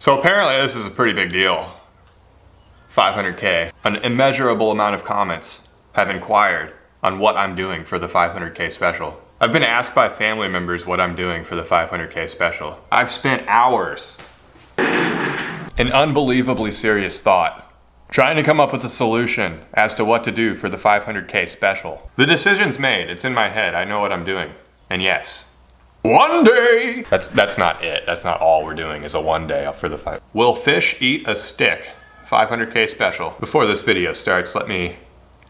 So apparently this is a pretty big deal. 500K. An immeasurable amount of comments have inquired on what I'm doing for the 500K special. I've been asked by family members what I'm doing for the 500K special. I've spent hours in unbelievably serious thought trying to come up with a solution as to what to do for the 500K special. The decision's made, it's in my head, I know what I'm doing. And yes, one day! That's not it, that's not all we're doing is a one day for the 5. Will fish eat a stick? 500K special. Before this video starts, let me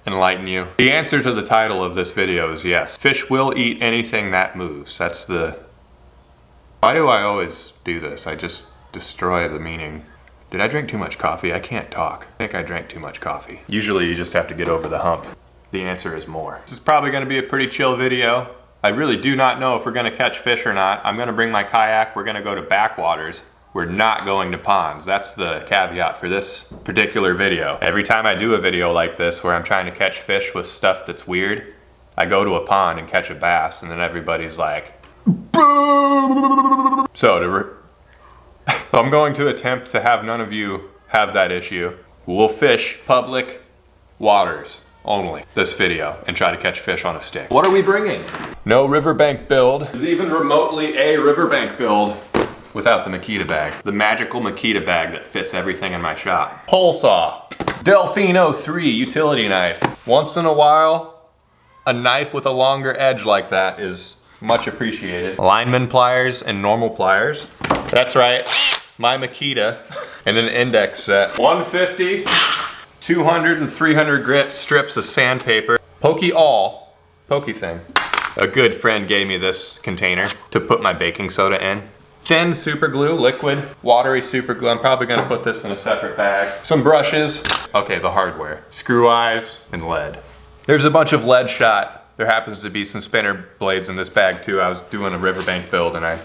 enlighten you. The answer to the title of this video is yes. Fish will eat anything that moves. That's the... Why do I always do this? I just destroy the meaning. Did I drink too much coffee? I can't talk. I think I drank too much coffee. Usually you just have to get over the hump. The answer is more. This is probably gonna be a pretty chill video. I really do not know if we're gonna catch fish or not. I'm gonna bring my kayak. We're gonna go to backwaters. We're not going to ponds. That's the caveat for this particular video. Every time I do a video like this where I'm trying to catch fish with stuff that's weird, I go to a pond and catch a bass and then everybody's like, boom! So I'm going to attempt to have none of you have that issue. We'll fish public waters only this video and try to catch fish on a stick. What are we bringing? No riverbank build. Is even remotely a riverbank build without the Makita bag. The magical Makita bag that fits everything in my shop. Pole saw. Delfino 3 utility knife. Once in a while, a knife with a longer edge like that is much appreciated. Lineman pliers and normal pliers. That's right, my Makita. And an index set. 150, 200 and 300 grit strips of sandpaper. Pokey thing. A good friend gave me this container to put my baking soda in. Thin super glue, liquid, watery super glue. I'm probably gonna put this in a separate bag. Some brushes. Okay, the hardware. Screw eyes and lead. There's a bunch of lead shot. There happens to be some spinner blades in this bag too. I was doing a riverbank build and I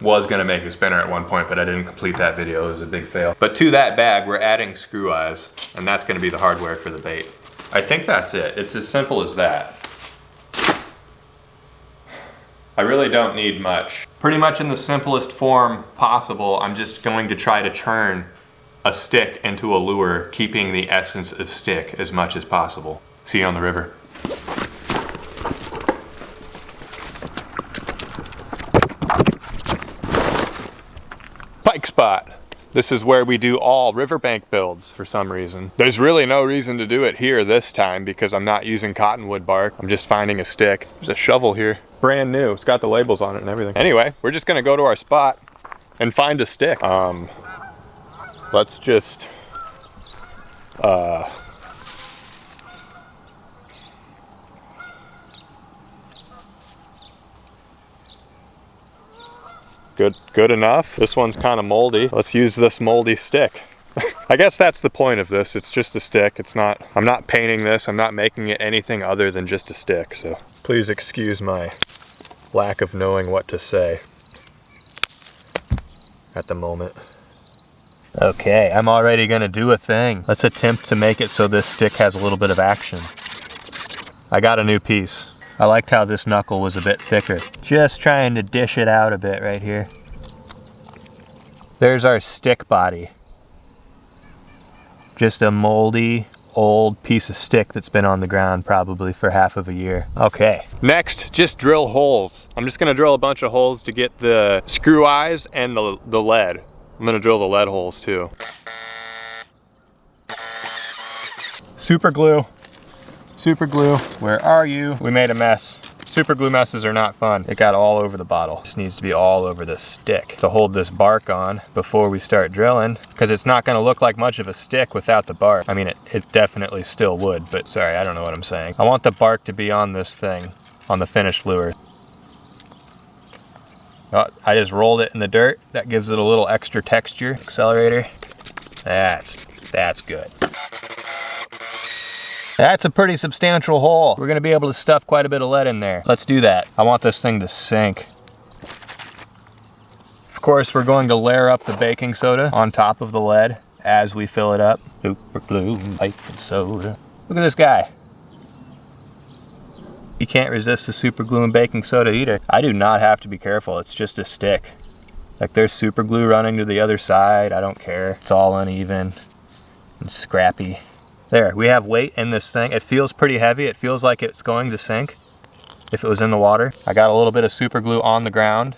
was gonna make a spinner at one point, but I didn't complete that video. It was a big fail. But to that bag, we're adding screw eyes, and that's gonna be the hardware for the bait. I think that's it. It's as simple as that. I really don't need much. Pretty much in the simplest form possible, I'm just going to try to turn a stick into a lure, keeping the essence of stick as much as possible. See you on the river. Pike spot. This is where we do all riverbank builds for some reason. There's really no reason to do it here this time because I'm not using cottonwood bark. I'm just finding a stick. There's a shovel here. Brand new. It's got the labels on it and everything. Anyway, we're just gonna go to our spot and find a stick. Let's just Good enough. This one's kind of moldy. Let's use this moldy stick. I guess that's the point of this. It's just a stick. It's not, I'm not painting this. I'm not making it anything other than just a stick. So please excuse my lack of knowing what to say at the moment. Okay, I'm already gonna do a thing. Let's attempt to make it so this stick has a little bit of action. I got a new piece. I liked how this knuckle was a bit thicker. Just trying to dish it out a bit right here. There's our stick body. Just a moldy, old piece of stick that's been on the ground probably for half of a year. Okay, next, just drill holes. I'm just gonna drill a bunch of holes to get the screw eyes and the lead. I'm gonna drill the lead holes too. Super glue. Super glue, where are you? We made a mess. Super glue messes are not fun. It got all over the bottle. It just needs to be all over the stick to hold this bark on before we start drilling, because it's not gonna look like much of a stick without the bark. I mean, it definitely still would, but sorry, I don't know what I'm saying. I want the bark to be on this thing, on the finished lure. Oh, I just rolled it in the dirt. That gives it a little extra texture. Accelerator. That's good. That's a pretty substantial hole. We're gonna be able to stuff quite a bit of lead in there. Let's do that. I want this thing to sink. Of course, we're going to layer up the baking soda on top of the lead as we fill it up. Super glue and baking soda. Look at this guy. You can't resist the super glue and baking soda either. I do not have to be careful, it's just a stick. Like there's super glue running to the other side. I don't care. It's all uneven and scrappy. There, we have weight in this thing. It feels pretty heavy. It feels like it's going to sink if it was in the water. I got a little bit of super glue on the ground.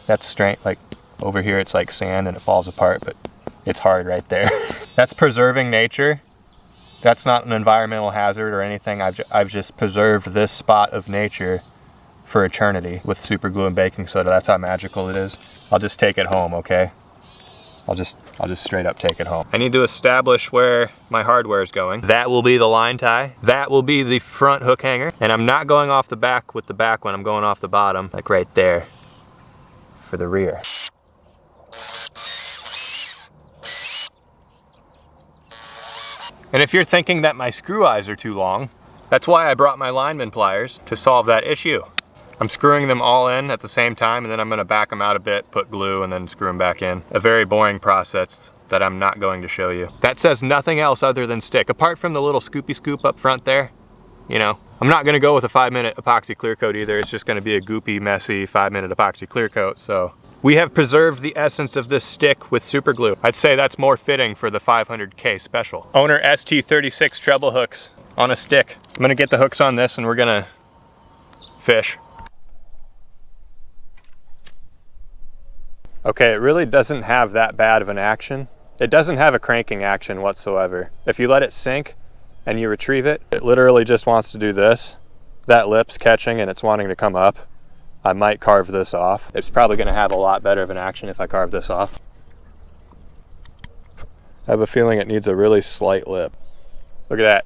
That's straight, like over here it's like sand and it falls apart, but it's hard right there. That's preserving nature. That's not an environmental hazard or anything. I've just preserved this spot of nature for eternity with super glue and baking soda. That's how magical it is. I'll just take it home, okay? I'll just straight up take it home. I need to establish where my hardware is going. That will be the line tie. That will be the front hook hanger. And I'm not going off the back with the back one. I'm going off the bottom, like right there for the rear. And if you're thinking that my screw eyes are too long, that's why I brought my lineman pliers to solve that issue. I'm screwing them all in at the same time, and then I'm gonna back them out a bit, put glue, and then screw them back in. A very boring process that I'm not going to show you. That says nothing else other than stick. Apart from the little scoopy scoop up front there, you know, I'm not gonna go with a 5-minute epoxy clear coat either. It's just gonna be a goopy, messy 5-minute epoxy clear coat, so. We have preserved the essence of this stick with super glue. I'd say that's more fitting for the 500K special. Owner ST36 treble hooks on a stick. I'm gonna get the hooks on this and we're gonna fish. Okay, it really doesn't have that bad of an action. It doesn't have a cranking action whatsoever. If you let it sink and you retrieve it, it literally just wants to do this. That lip's catching and it's wanting to come up. I might carve this off. It's probably gonna have a lot better of an action if I carve this off. I have a feeling it needs a really slight lip. Look at that.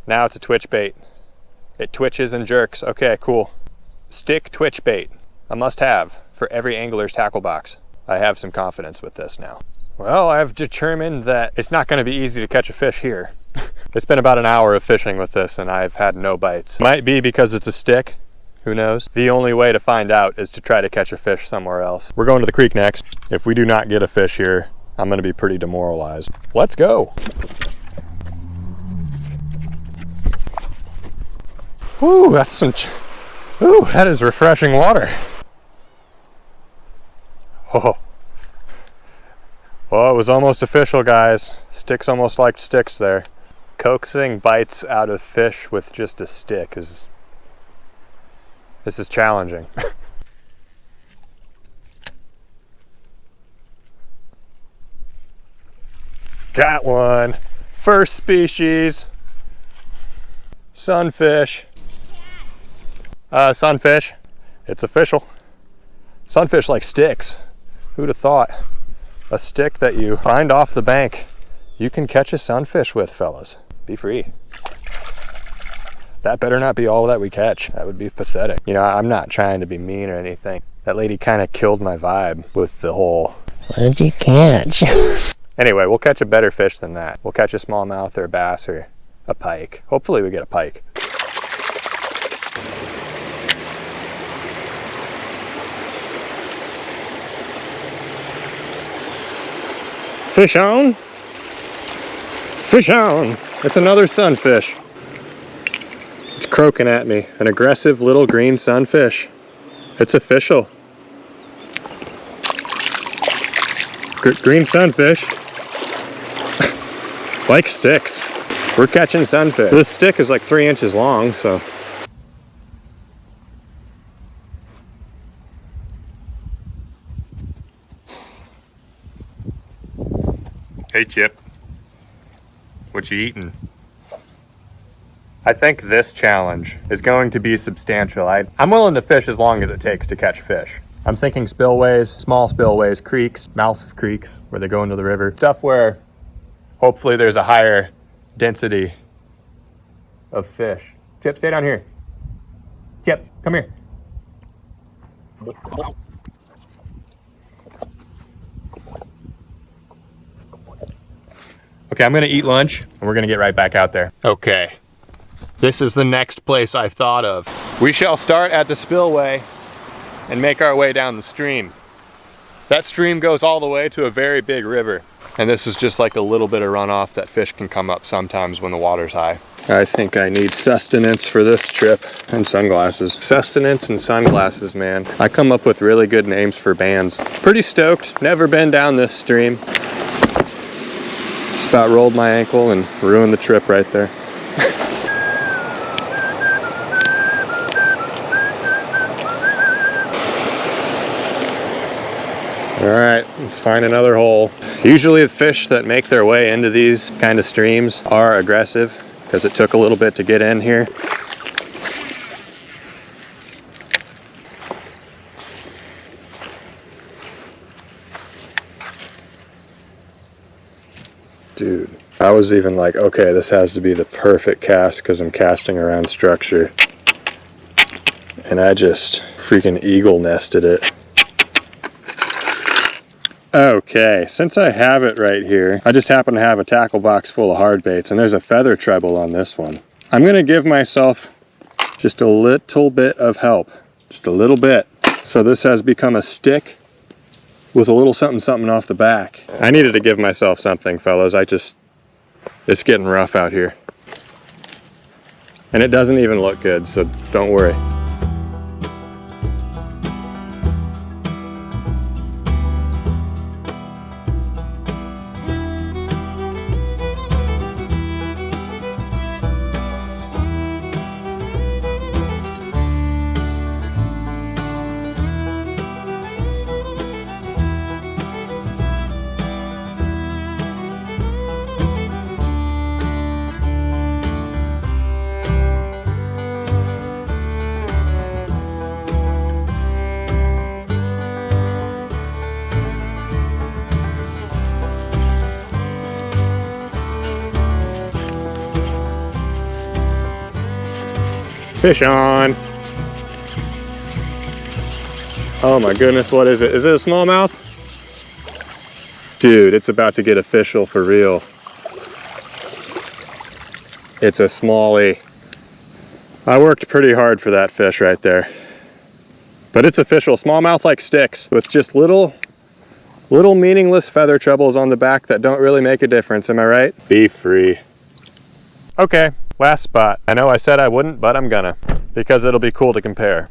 Now it's a twitch bait. It twitches and jerks. Okay, cool. Stick twitch bait. A must-have for every angler's tackle box. I have some confidence with this now. Well, I've determined that it's not going to be easy to catch a fish here. It's been about an hour of fishing with this and I've had no bites. Might be because it's a stick, who knows? The only way to find out is to try to catch a fish somewhere else. We're going to the creek next. If we do not get a fish here, I'm going to be pretty demoralized. Let's go. Ooh, that's some, ooh, that is refreshing water. Oh. Well, it was almost official, guys. Sticks almost like sticks there. Coaxing bites out of fish with just a stick is challenging. Got one. First species. Sunfish. Sunfish. It's official. Sunfish like sticks. Who'd have thought? A stick that you find off the bank, you can catch a sunfish with, fellas. Be free. That better not be all that we catch. That would be pathetic. You know, I'm not trying to be mean or anything. That lady kind of killed my vibe with the whole, what did you catch? Anyway, we'll catch a better fish than that. We'll catch a smallmouth or a bass or a pike. Hopefully we get a pike. Fish on. Fish on. It's another sunfish. It's croaking at me. An aggressive little green sunfish. It's official. Green sunfish. Like sticks. We're catching sunfish. This stick is like 3 inches long, so. Hey Chip, what you eating? I think this challenge is going to be substantial. I'm willing to fish as long as it takes to catch fish. I'm thinking spillways, small spillways, creeks, mouths of creeks where they go into the river. Stuff where hopefully there's a higher density of fish. Chip, stay down here. Chip, come here. Okay, I'm gonna eat lunch and we're gonna get right back out there. Okay, this is the next place I've thought of. We shall start at the spillway and make our way down the stream. That stream goes all the way to a very big river. And this is just like a little bit of runoff that fish can come up sometimes when the water's high. I think I need sustenance for this trip and sunglasses. Sustenance and sunglasses, man. I come up with really good names for bands. Pretty stoked. Never been down this stream. Just about rolled my ankle and ruined the trip right there. All right, let's find another hole. Usually the fish that make their way into these kind of streams are aggressive because it took a little bit to get in here. Dude, I was even like, okay, this has to be the perfect cast because I'm casting around structure. And I just freaking eagle nested it. Okay, since I have it right here, I just happen to have a tackle box full of hard baits, and there's a feather treble on this one. I'm gonna give myself just a little bit of help, just a little bit. So this has become a stick with a little something something off the back. I needed to give myself something, fellas. It's getting rough out here. And it doesn't even look good, so don't worry. Fish on. Oh my goodness, what is it? Is it a smallmouth? Dude, it's about to get official for real. It's a smallie. I worked pretty hard for that fish right there. But it's official. Smallmouth like sticks with just little meaningless feather trebles on the back that don't really make a difference, am I right? Be free. Okay. Last spot. I know I said I wouldn't, but I'm gonna, because it'll be cool to compare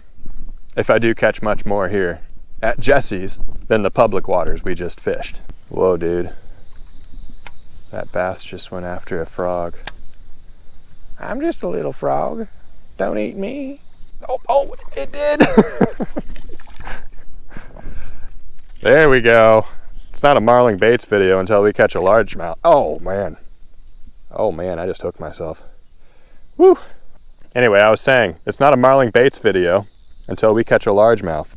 if I do catch much more here at Jesse's than the public waters we just fished. Whoa, dude. That bass just went after a frog. I'm just a little frog. Don't eat me. Oh, it did. There we go. It's not a Marling baits video until we catch a largemouth. Oh, man. Oh, man, I just hooked myself. Woo! Anyway, I was saying, it's not a Marling baits video until we catch a largemouth.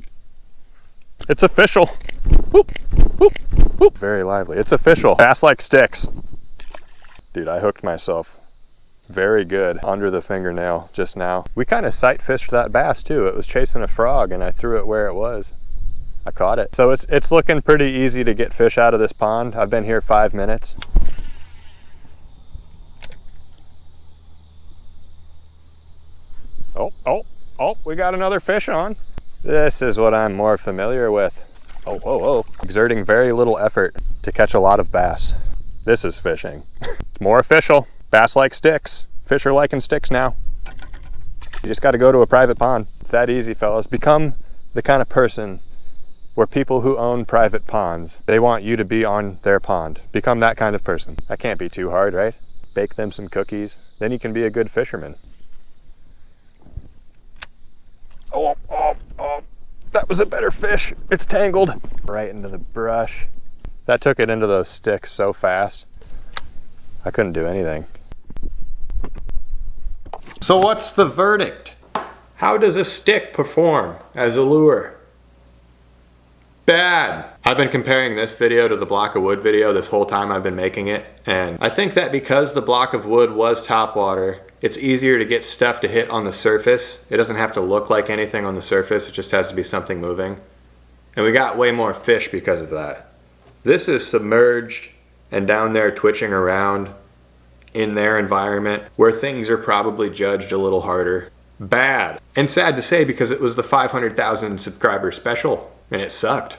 It's official. Whoop, whoop, whoop. Very lively. It's official. Bass like sticks. Dude, I hooked myself very good under the fingernail just now. We kind of sight fished that bass too. It was chasing a frog and I threw it where it was. I caught it. So it's looking pretty easy to get fish out of this pond. I've been here 5 minutes. Oh, we got another fish on. This is what I'm more familiar with. Oh. Exerting very little effort to catch a lot of bass. This is fishing. It's more official. Bass like sticks. Fish are liking sticks now. You just got to go to a private pond. It's that easy, fellas. Become the kind of person where people who own private ponds, they want you to be on their pond. Become that kind of person. That can't be too hard, right? Bake them some cookies. Then you can be a good fisherman. Oh, that was a better fish. It's tangled right into the brush. That took it into those sticks so fast. I couldn't do anything. So what's the verdict? How does a stick perform as a lure? Bad. I've been comparing this video to the block of wood video this whole time I've been making it, and I think that because the block of wood was topwater, it's easier to get stuff to hit on the surface. It doesn't have to look like anything on the surface, it just has to be something moving. And we got way more fish because of that. This is submerged and down there twitching around in their environment where things are probably judged a little harder. Bad. And sad to say because it was the 500,000 subscriber special and it sucked.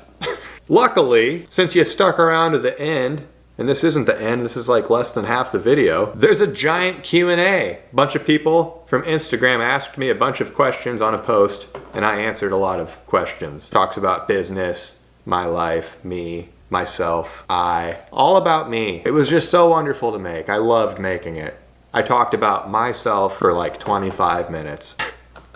Luckily, since you stuck around to the end, and this isn't the end, this is like less than half the video, there's a giant Q&A. A bunch of people from Instagram asked me a bunch of questions on a post, and I answered a lot of questions. Talks about business, my life, me, myself, all about me. It was just so wonderful to make. I loved making it. I talked about myself for like 25 minutes.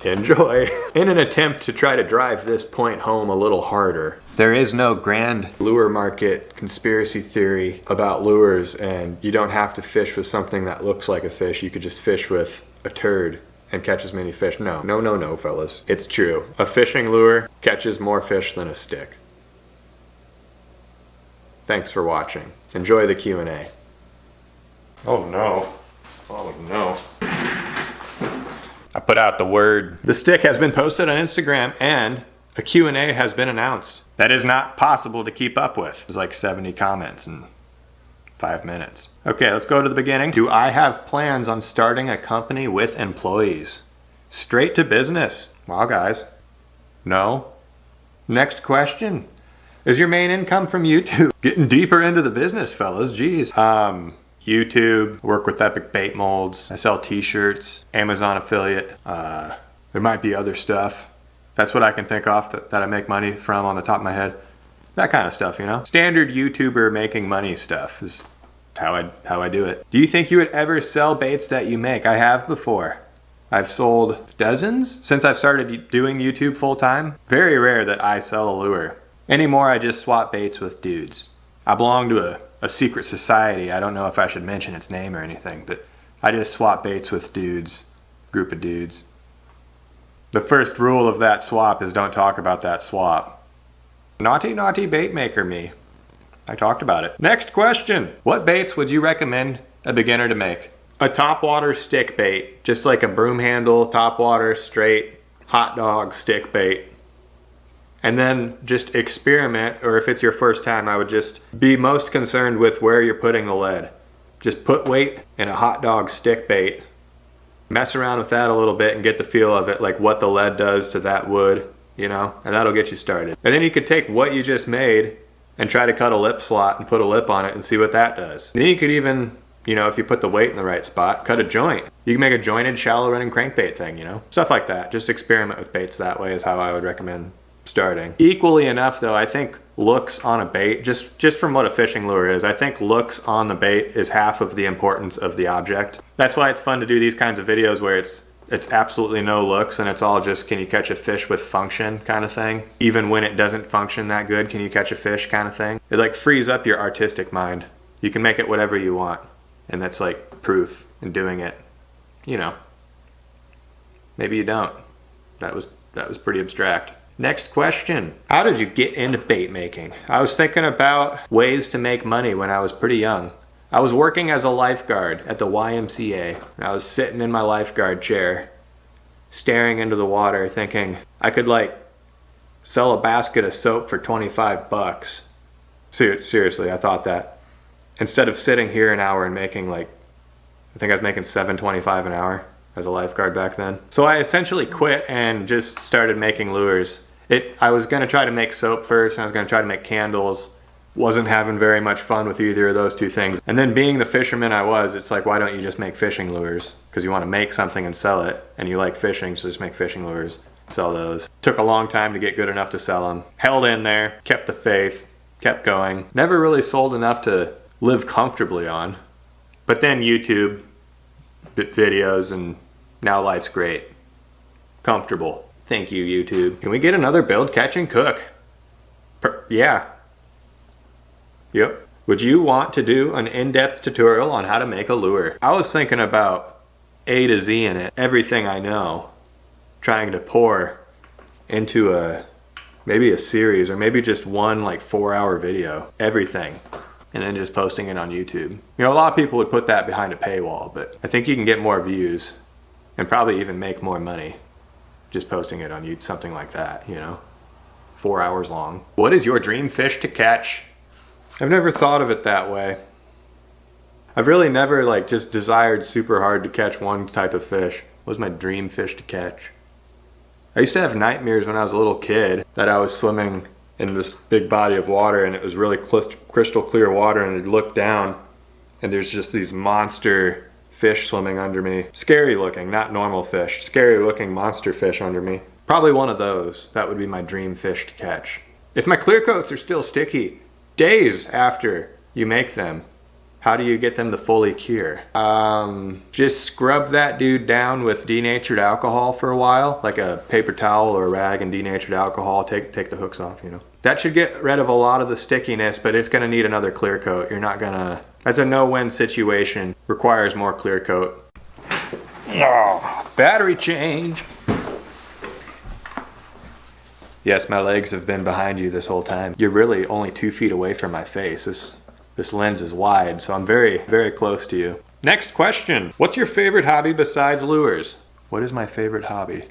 Enjoy. In an attempt to try to drive this point home a little harder, there is no grand lure market conspiracy theory about lures, and you don't have to fish with something that looks like a fish. You could just fish with a turd and catch as many fish. No, no, no, no, fellas. It's true. A fishing lure catches more fish than a stick. Thanks for watching. Enjoy the Q&A. Oh no. Oh no. I put out the word. The stick has been posted on Instagram and a Q&A has been announced. That is not possible to keep up with. There's like 70 comments in 5 minutes. Okay, let's go to the beginning. Do I have plans on starting a company with employees? Straight to business. Wow, guys. No. Next question. Is your main income from YouTube? Getting deeper into the business, fellas. Jeez. YouTube, work with Epic Bait Molds. I sell t-shirts, Amazon affiliate. There might be other stuff. That's what I can think off that I make money from on the top of my head. That kind of stuff, you know? Standard YouTuber making money stuff is how I do it. Do you think you would ever sell baits that you make? I have before. I've sold dozens since I've started doing YouTube full time. Very rare that I sell a lure. Anymore, I just swap baits with dudes. I belong to a secret society. I don't know if I should mention its name or anything, but I just swap baits with dudes, group of dudes. The first rule of that swap is don't talk about that swap. Naughty, naughty bait maker me. I talked about it. Next question. What baits would you recommend a beginner to make? A topwater stick bait, just like a broom handle, topwater, straight, hot dog stick bait. And then just experiment, or if it's your first time, I would just be most concerned with where you're putting the lead. Just put weight in a hot dog stick bait, mess around with that a little bit and get the feel of it, like what the lead does to that wood, you know, and that'll get you started. And then you could take what you just made and try to cut a lip slot and put a lip on it and see what that does. Then you could even, you know, if you put the weight in the right spot, cut a joint. You can make a jointed shallow running crankbait thing, you know, stuff like that. Just experiment with baits that way is how I would recommend starting. Equally enough though, I think looks on a bait, just from what a fishing lure is, I think looks on the bait is half of the importance of the object. That's why it's fun to do these kinds of videos where it's absolutely no looks and it's all just can you catch a fish with function kind of thing. Even when it doesn't function that good, can you catch a fish kind of thing. It like frees up your artistic mind. You can make it whatever you want, and that's like proof in doing it. You know, maybe you don't. That was pretty abstract. Next question. How did you get into bait making? I was thinking about ways to make money when I was pretty young. I was working as a lifeguard at the YMCA. I was sitting in my lifeguard chair, staring into the water, thinking I could like sell a basket of soap for 25 bucks. Seriously, I thought that. Instead of sitting here an hour and making like, I think I was making $7.25 an hour as a lifeguard back then. So I essentially quit and just started making lures. I was gonna try to make soap first, and I was gonna try to make candles. Wasn't having very much fun with either of those two things. And then being the fisherman I was, it's like, why don't you just make fishing lures? Because you want to make something and sell it, and you like fishing, so just make fishing lures, sell those. Took a long time to get good enough to sell them. Held in there, kept the faith, kept going. Never really sold enough to live comfortably on. But then YouTube videos, and now life's great. Comfortable. Thank you, YouTube. Can we get another build, catch, and cook? Yeah. Yep. Would you want to do an in-depth tutorial on how to make a lure? I was thinking about A to Z in it, everything I know, trying to pour into maybe a series or maybe just one like 4-hour video, everything, and then just posting it on YouTube. You know, a lot of people would put that behind a paywall, but I think you can get more views and probably even make more money just posting it on YouTube, something like that, you know, 4 hours long. What is your dream fish to catch? I've never thought of it that way. I've really never like just desired super hard to catch one type of fish. What was my dream fish to catch? I used to have nightmares when I was a little kid that I was swimming in this big body of water, and it was really crystal clear water, and I'd look down and there's just these monster fish swimming under me. Scary looking, not normal fish. Scary looking monster fish under me. Probably one of those. That would be my dream fish to catch. If my clear coats are still sticky days after you make them, how do you get them to fully cure? Just scrub that dude down with denatured alcohol for a while, like a paper towel or a rag and denatured alcohol. Take the hooks off, you know. That should get rid of a lot of the stickiness, but it's gonna need another clear coat. You're not gonna, that's a no-win situation. Requires more clear coat. Oh, battery change. Yes, my legs have been behind you this whole time. You're really only 2 feet away from my face. This lens is wide, so I'm very, very close to you. Next question. What's your favorite hobby besides lures? What is my favorite hobby?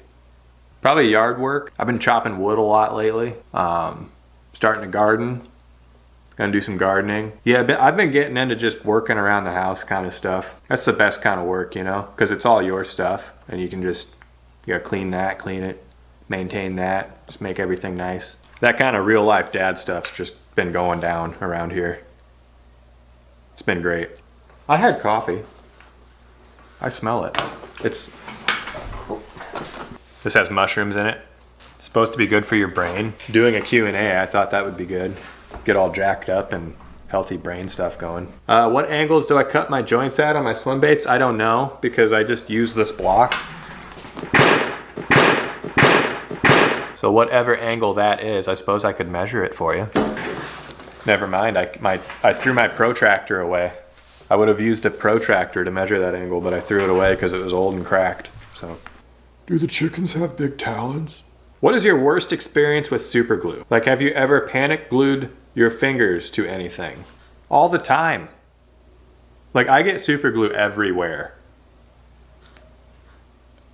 Probably yard work. I've been chopping wood a lot lately. Starting to garden. Gonna do some gardening. Yeah, I've been getting into just working around the house kind of stuff. That's the best kind of work, you know, because it's all your stuff, and you can just, you gotta clean that, clean it, maintain that, just make everything nice. That kind of real life dad stuff's just been going down around here. It's been great. I had coffee. I smell it. This has mushrooms in it. It's supposed to be good for your brain. Doing a Q&A, I thought that would be good. Get all jacked up and healthy brain stuff going. What angles do I cut my joints at on my swim baits? I don't know, because I just use this block. So whatever angle that is, I suppose I could measure it for you. Never mind, I threw my protractor away. I would have used a protractor to measure that angle, but I threw it away because it was old and cracked, so. Do the chickens have big talons? What is your worst experience with super glue? Like, have you ever panic glued your fingers to anything? All the time. Like, I get super glue everywhere.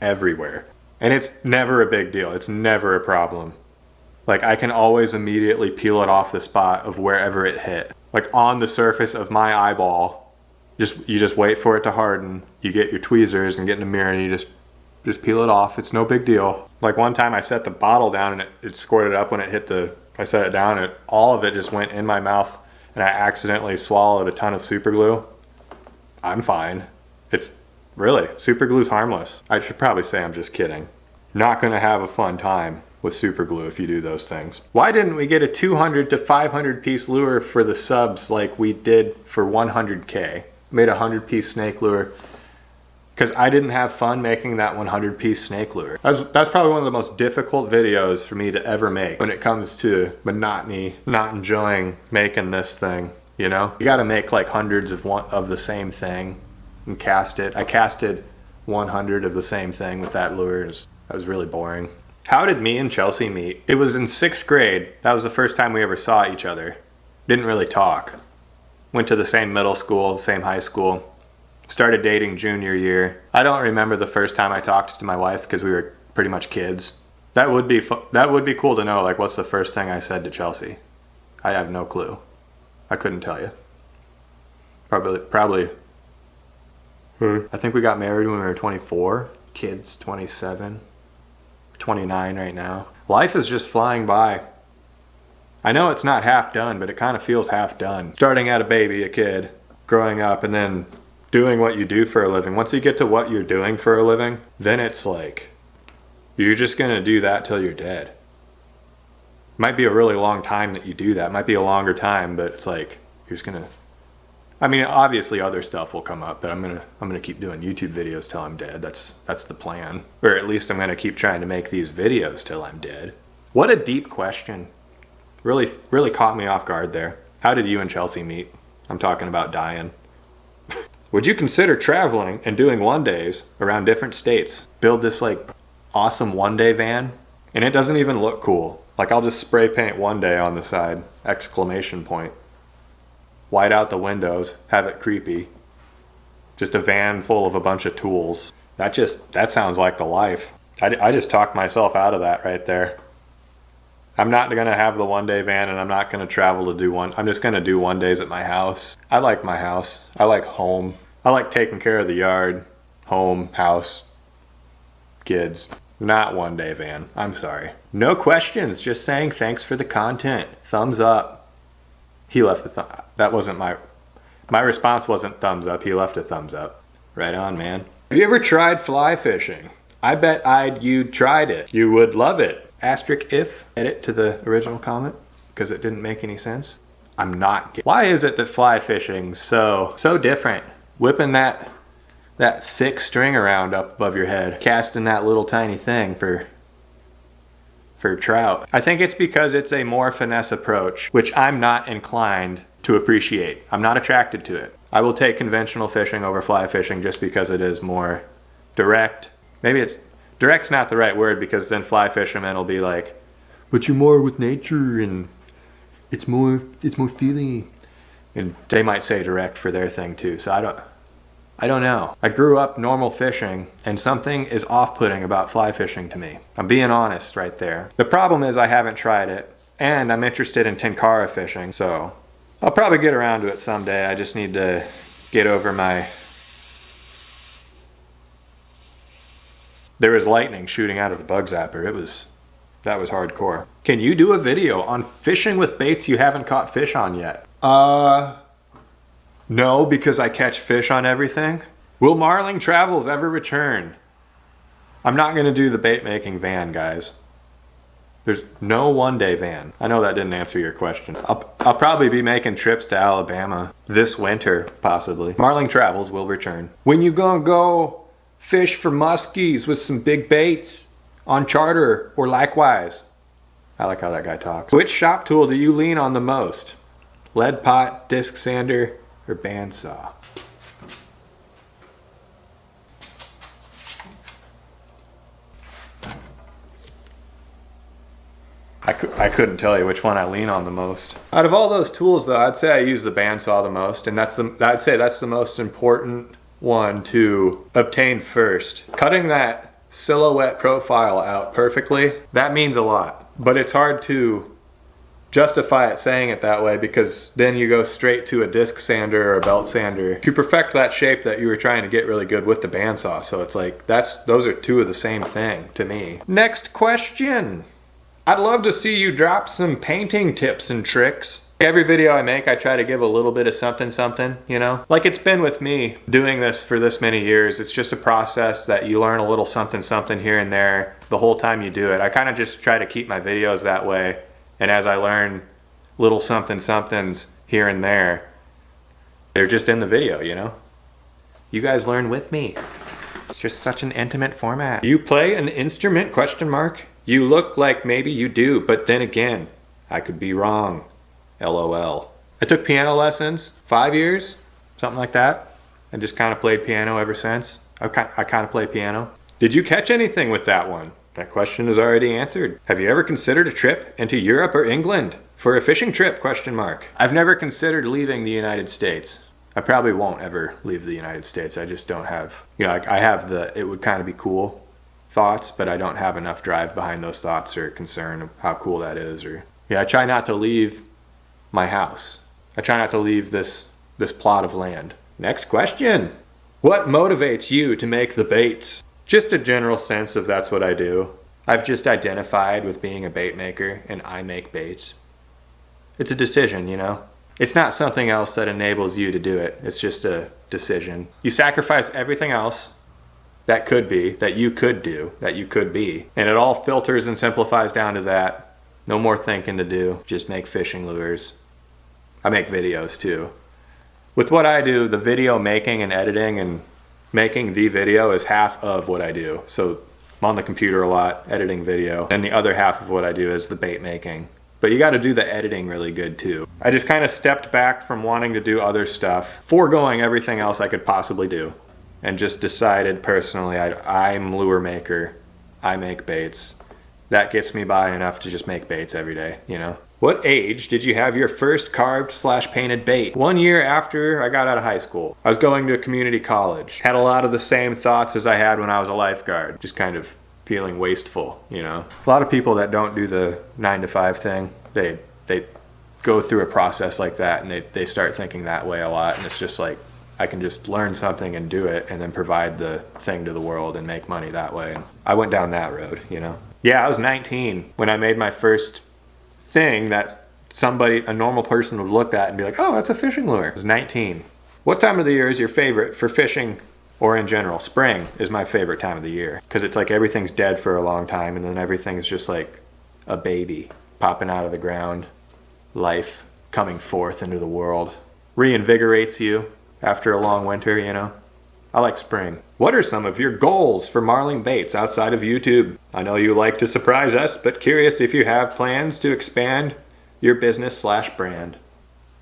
Everywhere. And it's never a big deal. It's never a problem. Like, I can always immediately peel it off the spot of wherever it hit. Like, on the surface of my eyeball. You just wait for it to harden. You get your tweezers and get in the mirror and you just peel it off. It's no big deal. Like, one time I set the bottle down and it squirted up when it hit I set it down and all of it just went in my mouth and I accidentally swallowed a ton of super glue. I'm fine. It's really, super glue's harmless. I should probably say I'm just kidding. Not gonna have a fun time with super glue if you do those things. Why didn't we get a 200 to 500 piece lure for the subs like we did for 100K? Made a 100 piece snake lure because I didn't have fun making that 100 piece snake lure. That's probably one of the most difficult videos for me to ever make when it comes to monotony, not enjoying making this thing, you know? You gotta make like hundreds of the same thing and cast it. I casted 100 of the same thing with that lure. That was really boring. How did me and Chelsea meet? It was in 6th grade. That was the first time we ever saw each other. Didn't really talk. Went to the same middle school, the same high school. Started dating junior year. I don't remember the first time I talked to my wife because we were pretty much kids. That would be cool to know, like, what's the first thing I said to Chelsea? I have no clue. I couldn't tell you. Probably. I think we got married when we were 24. Kids, 27. 29 right now. Life is just flying by. I know it's not half done, but it kind of feels half done. Starting at a baby, a kid, growing up, and then doing what you do for a living. Once you get to what you're doing for a living, then it's like, you're just gonna do that till you're dead. Might be a really long time that you do that. Might be a longer time, but it's like, you're just gonna, I mean, obviously other stuff will come up, but I'm gonna keep doing YouTube videos till I'm dead. That's the plan. Or at least I'm gonna keep trying to make these videos till I'm dead. What a deep question. Really caught me off guard there. How did you and Chelsea meet? I'm talking about dying. Would you consider traveling and doing one-days around different states? Build this like awesome one-day van, and it doesn't even look cool. Like, I'll just spray paint one day on the side, exclamation point. White out the windows, have it creepy. Just a van full of a bunch of tools. That sounds like the life. I just talked myself out of that right there. I'm not gonna have the one-day van, and I'm not gonna travel to do one. I'm just gonna do one-days at my house. I like my house. I like home. I like taking care of the yard, home, house, kids. Not one day van. I'm sorry. No questions, just saying thanks for the content. Thumbs up. He left a that wasn't my response wasn't thumbs up. He left a thumbs up. Right on, man. Have you ever tried fly fishing? I bet you'd tried it. You would love it. Asterisk if. Edit to the original comment because it didn't make any sense. I'm not. Why is it that fly fishing's so different? Whipping that thick string around up above your head, casting that little tiny thing for trout. I think it's because it's a more finesse approach, which I'm not inclined to appreciate. I'm not attracted to it. I will take conventional fishing over fly fishing just because it is more direct. Maybe direct's not the right word, because then fly fishermen will be like, but you're more with nature and it's more feeling. And they might say direct for their thing too. So I don't know. I grew up normal fishing, and something is off-putting about fly fishing to me. I'm being honest right there. The problem is I haven't tried it, and I'm interested in tenkara fishing, so I'll probably get around to it someday. I just need to get over my... There was lightning shooting out of the bug zapper. That was hardcore. Can you do a video on fishing with baits you haven't caught fish on yet? No, because I catch fish on everything. Will Marling Travels ever return? I'm not gonna do the bait making van, guys. There's no one-day van. I know that didn't answer your question. I'll probably be making trips to Alabama this winter, possibly. Marling Travels will return. When you gonna go fish for muskies with some big baits on charter or likewise? I like how that guy talks. Which shop tool do you lean on the most? Lead pot, disc sander, or bandsaw? I couldn't tell you which one I lean on the most. Out of all those tools though, I'd say I use the bandsaw the most, and I'd say that's the most important one to obtain first. Cutting that silhouette profile out perfectly, that means a lot. But it's hard to justify it saying it that way, because then you go straight to a disc sander or a belt sander to perfect that shape that you were trying to get really good with the bandsaw. So it's like, those are two of the same thing to me. Next question. I'd love to see you drop some painting tips and tricks. Every video I make, I try to give a little bit of something, you know? Like it's been with me doing this for this many years. It's just a process that you learn a little something here and there the whole time you do it. I kind of just try to keep my videos that way. And as I learn little somethings here and there, they're just in the video, you know? You guys learn with me. It's just such an intimate format. You play an instrument, ? You look like maybe you do, but then again, I could be wrong. LOL. I took piano lessons, 5 years, something like that. I just kind of played piano ever since. I kind of play piano. Did you catch anything with that one? That question is already answered. Have you ever considered a trip into Europe or England for a fishing trip? ? I've never considered leaving the United States. I probably won't ever leave the United States. I just don't have, you know, I have the, it would kind of be cool thoughts, but I don't have enough drive behind those thoughts or concern of how cool that is. Or yeah, I try not to leave my house. I try not to leave this plot of land. Next question. What motivates you to make the baits? Just a general sense of that's what I do. I've just identified with being a bait maker, and I make baits. It's a decision, you know? It's not something else that enables you to do it. It's just a decision. You sacrifice everything else that could be, that you could do, that you could be. And it all filters and simplifies down to that. No more thinking to do, just make fishing lures. I make videos too. With what I do, the video making and editing and making the video is half of what I do. So I'm on the computer a lot, editing video. And the other half of what I do is the bait making. But you gotta do the editing really good too. I just kind of stepped back from wanting to do other stuff, foregoing everything else I could possibly do. And just decided personally, I'm lure maker, I make baits. That gets me by enough to just make baits every day, you know? What age did you have your first carved/painted bait? 1 year after I got out of high school. I was going to a community college. Had a lot of the same thoughts as I had when I was a lifeguard. Just kind of feeling wasteful, you know? A lot of people that don't do the 9-to-5 thing, they go through a process like that and they start thinking that way a lot, and it's just like, I can just learn something and do it and then provide the thing to the world and make money that way. And I went down that road, you know? Yeah, I was 19 when I made my first thing that somebody, a normal person would look at and be like, oh, that's a fishing lure. I was 19. What time of the year is your favorite for fishing or in general? Spring is my favorite time of the year because it's like everything's dead for a long time and then everything's just like a baby popping out of the ground. Life coming forth into the world. Reinvigorates you after a long winter, you know? I like spring. What are some of your goals for Marling Baits outside of YouTube? I know you like to surprise us, but curious if you have plans to expand your business/brand.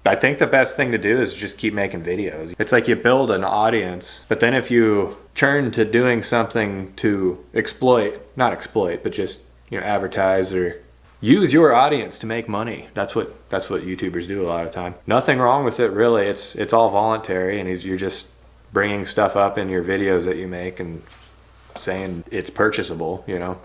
I think the best thing to do is just keep making videos. It's like you build an audience, but then if you turn to doing something to not exploit, but just, you know, advertise or use your audience to make money. That's what YouTubers do a lot of time. Nothing wrong with it really. It's all voluntary and you're just bringing stuff up in your videos that you make and saying it's purchasable, you know.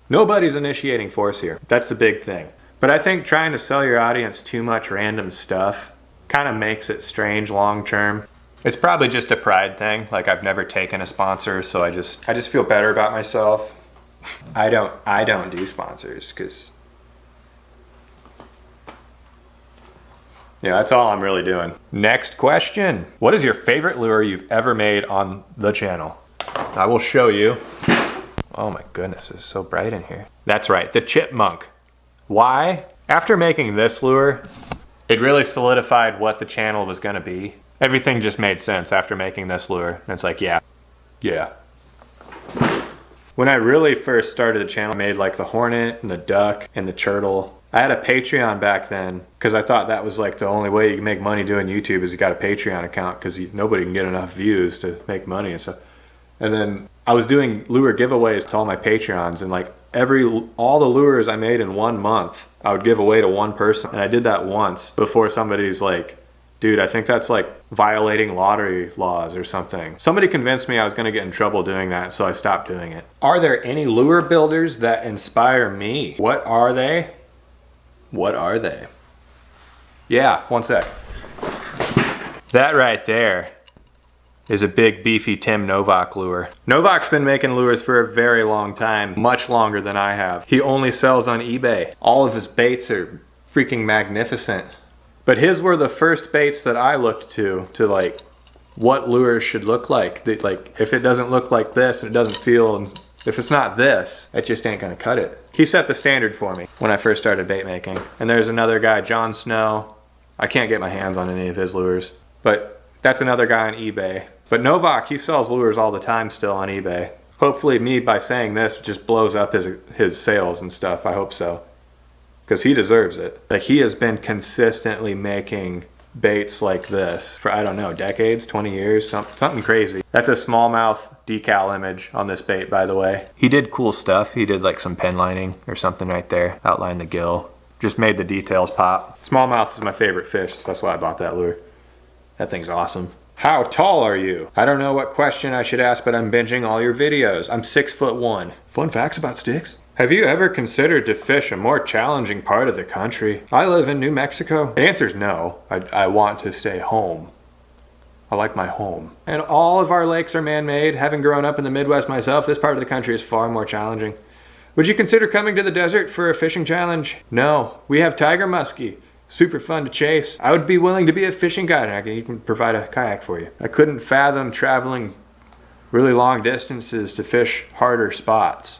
Nobody's initiating force here. That's the big thing. But I think trying to sell your audience too much random stuff kind of makes it strange long term. It's probably just a pride thing. Like I've never taken a sponsor, so I just feel better about myself. I don't do sponsors because yeah, that's all I'm really doing. Next question. What is your favorite lure you've ever made on the channel? I will show you. Oh my goodness, it's so bright in here. That's right, the chipmunk. Why? After making this lure, it really solidified what the channel was gonna be. Everything just made sense after making this lure. And it's like, yeah. When I really first started the channel, I made like the hornet and the duck and the turtle. I had a Patreon back then because I thought that was like the only way you can make money doing YouTube is you got a Patreon account because nobody can get enough views to make money and stuff. And then I was doing lure giveaways to all my Patreons and like all the lures I made in 1 month, I would give away to one person. And I did that once before somebody's like, dude, I think that's like violating lottery laws or something. Somebody convinced me I was gonna get in trouble doing that, so I stopped doing it. Are there any lure builders that inspire me? What are they? What are they? Yeah, one sec. That right there is a big beefy Tim Novak lure. Novak's been making lures for a very long time, much longer than I have. He only sells on eBay. All of his baits are freaking magnificent. But his were the first baits that I looked to like what lures should look like. Like if it doesn't look like this and it doesn't feel, and if it's not this, it just ain't gonna cut it. He set the standard for me when I first started bait making. And there's another guy, John Snow. I can't get my hands on any of his lures, but that's another guy on eBay. But Novak, he sells lures all the time still on eBay. Hopefully me, by saying this, just blows up his sales and stuff. I hope so. Because he deserves it. Like he has been consistently making baits like this for, I don't know, decades, 20 years, something crazy. That's a smallmouth decal image on this bait, by the way. He did cool stuff. He did like some pen lining or something right there. Outlined the gill. Just made the details pop. Smallmouth is my favorite fish, so that's why I bought that lure. That thing's awesome. How tall are you? I don't know what question I should ask, but I'm binging all your videos. I'm 6'1". Fun facts about sticks. Have you ever considered to fish a more challenging part of the country? I live in New Mexico. The answer is no. I want to stay home. I like my home. And all of our lakes are man-made. Having grown up in the Midwest myself, this part of the country is far more challenging. Would you consider coming to the desert for a fishing challenge? No. We have tiger muskie. Super fun to chase. I would be willing to be a fishing guide and I can even provide a kayak for you. I couldn't fathom traveling really long distances to fish harder spots.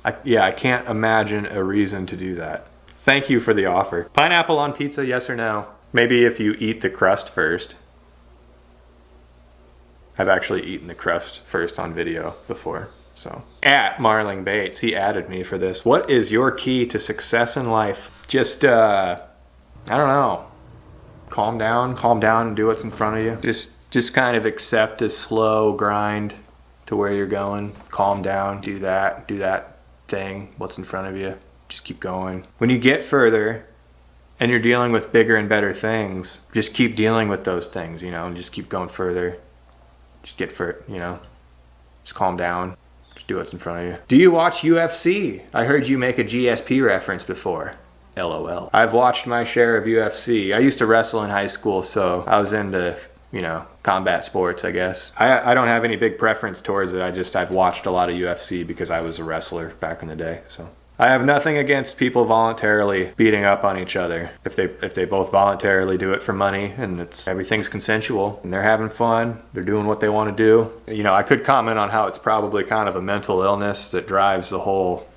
I can't imagine a reason to do that. Thank you for the offer. Pineapple on pizza, yes or no? Maybe if you eat the crust first. I've actually eaten the crust first on video before, so. At Marling Baits, he added me for this. What is your key to success in life? Just, I don't know. Calm down and do what's in front of you. Just kind of accept a slow grind to where you're going. Calm down, do that thing, what's in front of you. Just keep going. When you get further and you're dealing with bigger and better things, just keep dealing with those things, you know, and just keep going further. Just just calm down. Just do what's in front of you. Do you watch UFC? I heard you make a GSP reference before. LOL. I've watched my share of UFC. I used to wrestle in high school, so I was into you know, combat sports, I guess. I don't have any big preference towards it. I've watched a lot of UFC because I was a wrestler back in the day, so. I have nothing against people voluntarily beating up on each other. If they both voluntarily do it for money and everything's consensual and they're having fun, they're doing what they want to do. You know, I could comment on how it's probably kind of a mental illness that drives the whole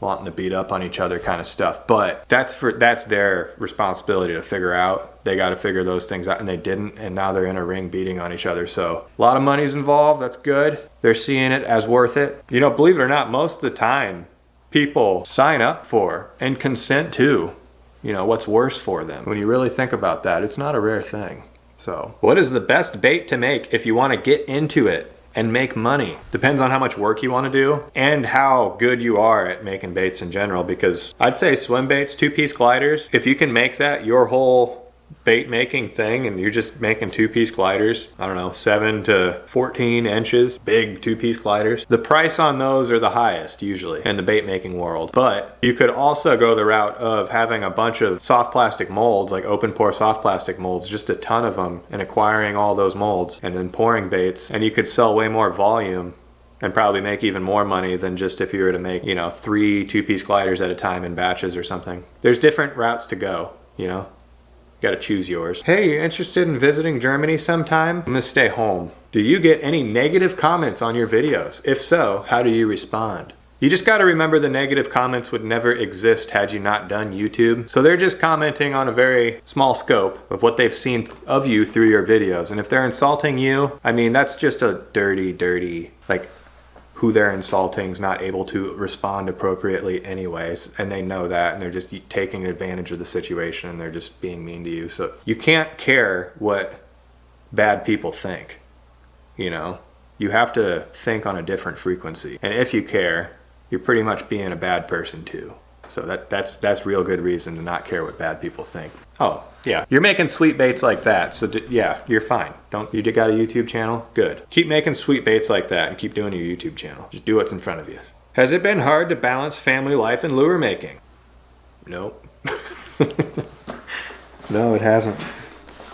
wanting to beat up on each other kind of stuff. But that's their responsibility to figure out. They got to figure those things out, and they didn't, and now they're in a ring beating on each other. So a lot of money's involved. That's good. They're seeing it as worth it. You know, believe it or not, most of the time people sign up for and consent to, you know, what's worse for them. When you really think about that, it's not a rare thing. So what is the best bait to make if you want to get into it and make money? Depends on how much work you want to do and how good you are at making baits in general, because I'd say swim baits, 2-piece gliders, if you can make that your whole bait making thing and you're just making 2-piece gliders, I don't know, 7 to 14 inches, big 2-piece gliders, the price on those are the highest usually in the bait making world. But you could also go the route of having a bunch of soft plastic molds, like open pore soft plastic molds, just a ton of them, and acquiring all those molds and then pouring baits, and you could sell way more volume and probably make even more money than just if you were to make, you know, 3 2-piece gliders at a time in batches or something. There's different routes to go, you know. Got to choose yours. Hey, you interested in visiting Germany sometime? I'm gonna stay home. Do you get any negative comments on your videos? If so, how do you respond? You just got to remember the negative comments would never exist had you not done YouTube. So they're just commenting on a very small scope of what they've seen of you through your videos. And if they're insulting you, I mean, that's just a dirty, like, who they're insulting is not able to respond appropriately anyways, and they know that, and they're just taking advantage of the situation, and they're just being mean to you. So you can't care what bad people think, you know? You have to think on a different frequency, and if you care, you're pretty much being a bad person too. So that's real good reason to not care what bad people think. Oh, yeah, you're making sweet baits like that, so yeah, you're fine. You got a YouTube channel? Good. Keep making sweet baits like that and keep doing your YouTube channel. Just do what's in front of you. Has it been hard to balance family life and lure making? Nope. No, it hasn't.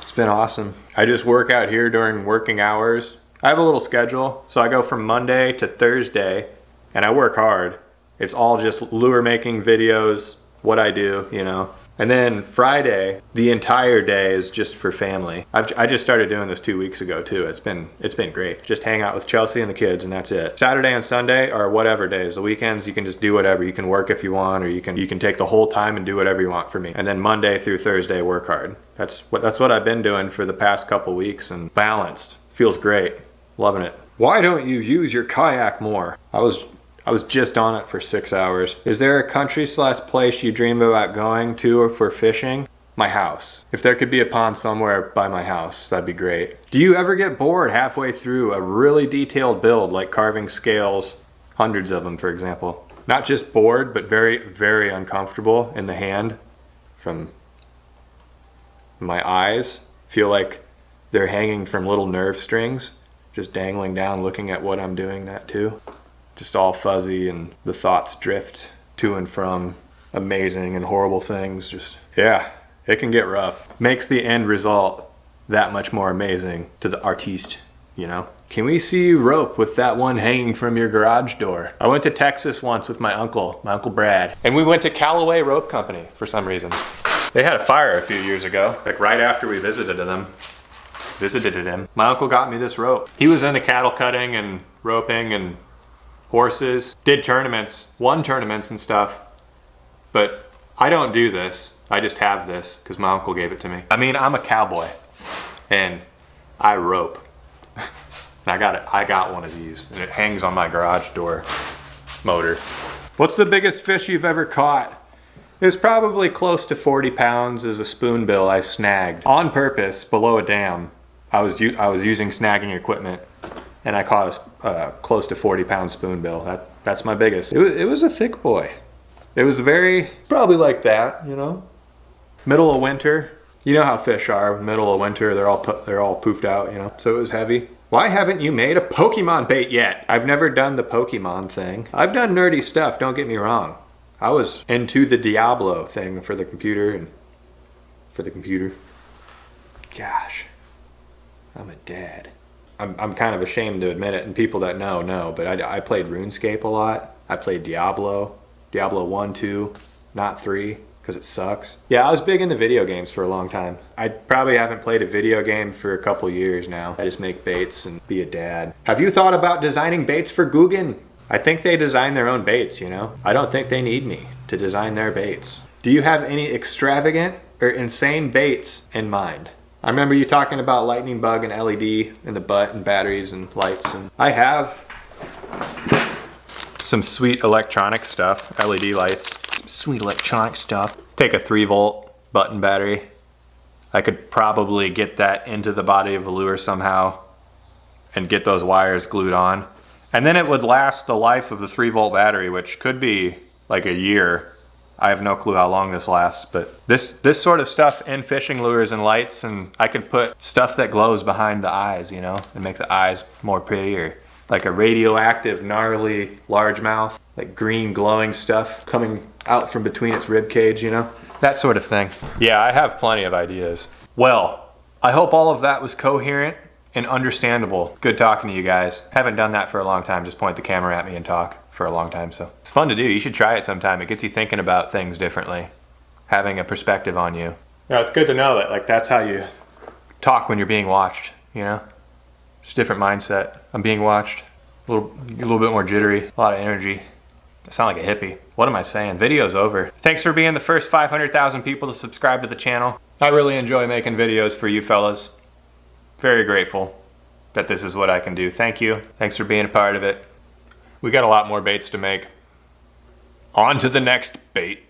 It's been awesome. I just work out here during working hours. I have a little schedule, so I go from Monday to Thursday, and I work hard. It's all just lure making videos, what I do, you know. And then Friday, the entire day is just for family. I just started doing this 2 weeks ago too. It's been great. Just hang out with Chelsea and the kids, and that's it. Saturday and Sunday are whatever days. The weekends you can just do whatever. You can work if you want, or you can take the whole time and do whatever you want for me. And then Monday through Thursday work hard. That's what I've been doing for the past couple weeks, and balanced. Feels great. Loving it. Why don't you use your kayak more? I was just on it for 6 hours. Is there a country/place you dream about going to for fishing? My house. If there could be a pond somewhere by my house, that'd be great. Do you ever get bored halfway through a really detailed build, like carving scales, hundreds of them, for example? Not just bored, but very, very uncomfortable in the hand from my eyes. Feel like they're hanging from little nerve strings, just dangling down, looking at what I'm doing that too. Just all fuzzy, and the thoughts drift to and from amazing and horrible things. Just, yeah, it can get rough. Makes the end result that much more amazing to the artiste, you know? Can we see you rope with that one hanging from your garage door? I went to Texas once with my Uncle Brad, and we went to Callaway Rope Company for some reason. They had a fire a few years ago, like right after we visited him. My uncle got me this rope. He was into cattle cutting and roping and horses, did tournaments, won tournaments and stuff, but I don't do this. I just have this because my uncle gave it to me. I mean, I'm a cowboy and I rope. And I got one of these, and it hangs on my garage door motor. What's the biggest fish you've ever caught? It was probably close to 40 pounds as a spoonbill I snagged on purpose below a dam. I was using snagging equipment, and I caught a close to 40-pound spoonbill. That's my biggest. It was a thick boy. It was probably like that, you know? Middle of winter. You know how fish are, middle of winter, they're all poofed out, you know? So it was heavy. Why haven't you made a Pokemon bait yet? I've never done the Pokemon thing. I've done nerdy stuff, don't get me wrong. I was into the Diablo thing for the computer. Gosh. I'm a dad. I'm kind of ashamed to admit it, and people that know, but I played RuneScape a lot. I played Diablo 1, 2, not 3, because it sucks. Yeah, I was big into video games for a long time. I probably haven't played a video game for a couple years now. I just make baits and be a dad. Have you thought about designing baits for Guggen? I think they design their own baits, you know? I don't think they need me to design their baits. Do you have any extravagant or insane baits in mind? I remember you talking about lightning bug and LED in the butt and batteries and lights, and I have some sweet electronic stuff, LED lights, sweet electronic stuff. Take a 3-volt button battery. I could probably get that into the body of a lure somehow and get those wires glued on. And then it would last the life of the 3-volt battery, which could be like a year. I have no clue how long this lasts, but this sort of stuff in fishing lures and lights, and I could put stuff that glows behind the eyes, you know, and make the eyes more prettier. Like a radioactive, gnarly largemouth, like green glowing stuff coming out from between its rib cage, you know? That sort of thing. Yeah, I have plenty of ideas. Well, I hope all of that was coherent and understandable. It's good talking to you guys. Haven't done that for a long time, just point the camera at me and talk for a long time, so it's fun to do. You should try it sometime. It gets you thinking about things differently, having a perspective on you. Yeah, it's good to know that like that's how you talk when you're being watched, you know? Just a different mindset. I'm being watched. A little bit more jittery, a lot of energy. I sound like a hippie. What am I saying? Video's over. Thanks for being the first 500,000 people to subscribe to the channel. I really enjoy making videos for you fellas. Very grateful that this is what I can do. Thank you. Thanks for being a part of it. We got a lot more baits to make. On to the next bait.